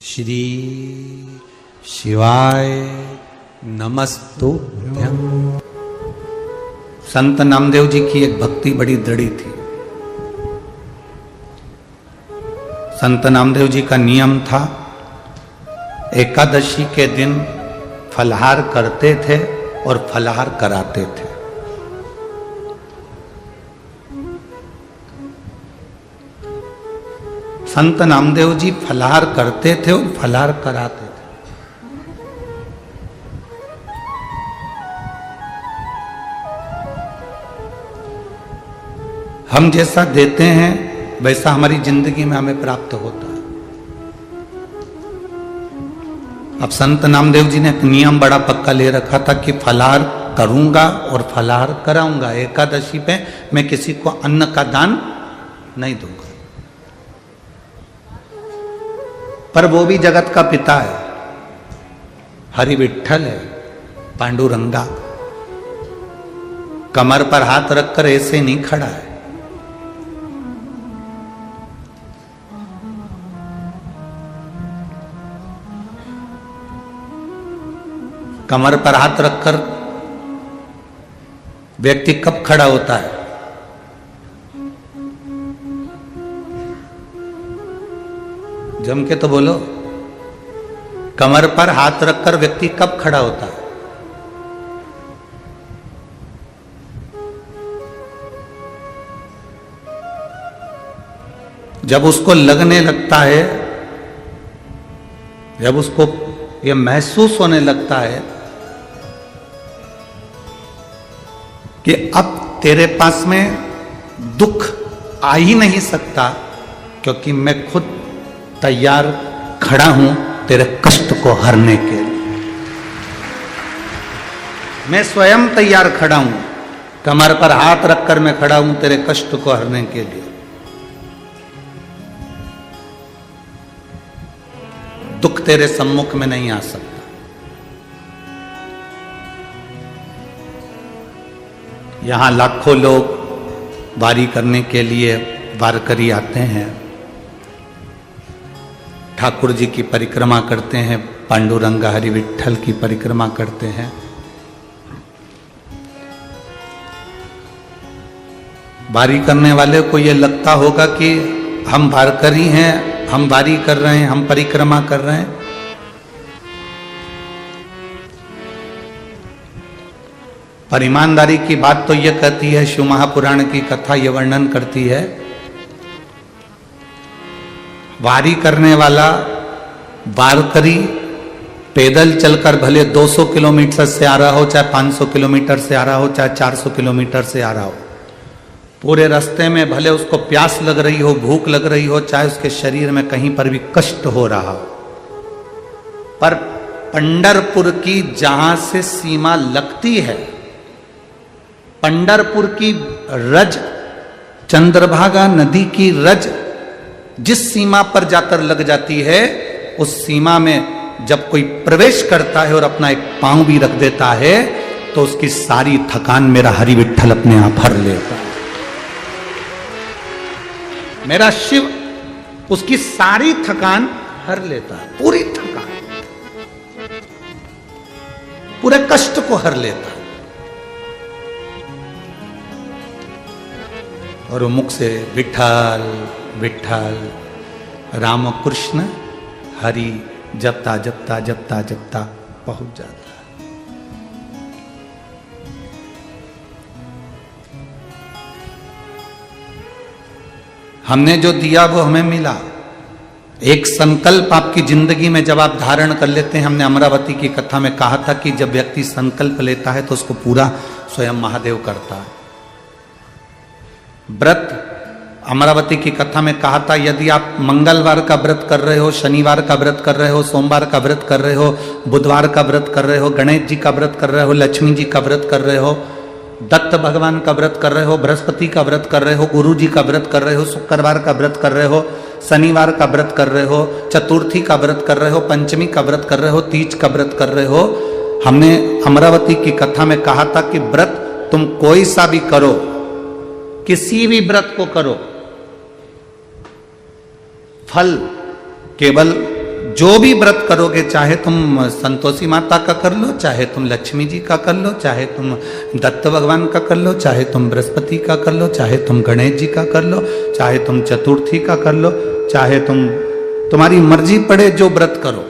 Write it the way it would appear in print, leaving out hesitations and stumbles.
श्री शिवाय नमस्तुभ्यं। संत नामदेव जी की एक भक्ति बड़ी दृढ़ी थी। संत नामदेव जी का नियम था, एकादशी के दिन फलाहार करते थे और फलाहार कराते थे। संत नामदेव जी फलाहार करते थे और फलाहार कराते थे। हम जैसा देते हैं वैसा हमारी जिंदगी में हमें प्राप्त होता है। अब संत नामदेव जी ने एक नियम बड़ा पक्का ले रखा था कि फलाहार करूंगा और फलाहार कराऊंगा। एकादशी पे मैं किसी को अन्न का दान नहीं दूंगा। पर वो भी जगत का पिता है, हरि विठ्ठल है, पांडुरंगा। कमर पर हाथ रखकर ऐसे नहीं खड़ा है। कमर पर हाथ रखकर व्यक्ति कब खड़ा होता है? जम के तो बोलो, कमर पर हाथ रखकर व्यक्ति कब खड़ा होता है? जब उसको लगने लगता है, जब उसको यह महसूस होने लगता है कि अब तेरे पास में दुख आ ही नहीं सकता, क्योंकि मैं खुद तैयार खड़ा हूं तेरे कष्ट को हरने के लिए। मैं स्वयं तैयार खड़ा हूं, कमर पर हाथ रखकर मैं खड़ा हूं तेरे कष्ट को हरने के लिए। दुख तेरे सम्मुख में नहीं आ सकता। यहां लाखों लोग वारी करने के लिए वारकरी आते हैं, ठाकुर जी की परिक्रमा करते हैं, पांडुरंगा हरि विठ्ठल की परिक्रमा करते हैं। वारी करने वाले को यह लगता होगा कि हम वारकरी हैं, हम वारी कर रहे हैं, हम परिक्रमा कर रहे हैं। पर ईमानदारी की बात तो यह कहती है, शिव महापुराण की कथा यह वर्णन करती है, वारी करने वाला वारकरी पैदल चलकर भले 200 किलोमीटर से आ रहा हो, चाहे 500 किलोमीटर से आ रहा हो, चाहे 400 किलोमीटर से आ रहा हो, पूरे रास्ते में भले उसको प्यास लग रही हो, भूख लग रही हो, चाहे उसके शरीर में कहीं पर भी कष्ट हो रहा हो, पर पंढरपुर की जहां से सीमा लगती है, पंढरपुर की रज, चंद्रभागा नदी की रज जिस सीमा पर जाकर लग जाती है, उस सीमा में जब कोई प्रवेश करता है और अपना एक पांव भी रख देता है, तो उसकी सारी थकान मेरा हरि विठ्ठल अपने आप हर लेता है। मेरा शिव उसकी सारी थकान हर लेता है, पूरी थकान, पूरे कष्ट को हर लेता है। और वो मुख से विठ्ठल विठ्ठल राम कृष्ण हरि जपता जपता जपता जपता पहुंच जाता है। हमने जो दिया वो हमें मिला। एक संकल्प आपकी जिंदगी में जब आप धारण कर लेते हैं, हमने अमरावती की कथा में कहा था कि जब व्यक्ति संकल्प लेता है तो उसको पूरा स्वयं महादेव करता है। व्रत अमरावती की कथा में कहा था, यदि आप मंगलवार का व्रत कर रहे हो, शनिवार का व्रत कर रहे हो, सोमवार का व्रत कर रहे हो, बुधवार का व्रत कर रहे हो, गणेश जी का व्रत कर रहे हो, लक्ष्मी जी का व्रत कर रहे हो, दत्त भगवान का व्रत कर रहे हो, बृहस्पति का व्रत कर रहे हो, गुरु जी का व्रत कर रहे हो, शुक्रवार का व्रत कर रहे हो, शनिवार का व्रत कर रहे हो, चतुर्थी का व्रत कर रहे हो, पंचमी का व्रत कर रहे हो, तीज का व्रत कर रहे हो। हमने अमरावती की कथा में कहा था कि व्रत तुम कोई सा भी करो, किसी भी व्रत को करो, फल केवल जो भी व्रत करोगे, चाहे तुम संतोषी माता का कर लो, चाहे तुम लक्ष्मी जी का कर लो, चाहे तुम दत्त भगवान का कर लो, चाहे तुम बृहस्पति का कर लो, चाहे तुम गणेश जी का कर लो, चाहे तुम चतुर्थी का कर लो, चाहे तुम्हारी मर्जी पड़े जो व्रत करो,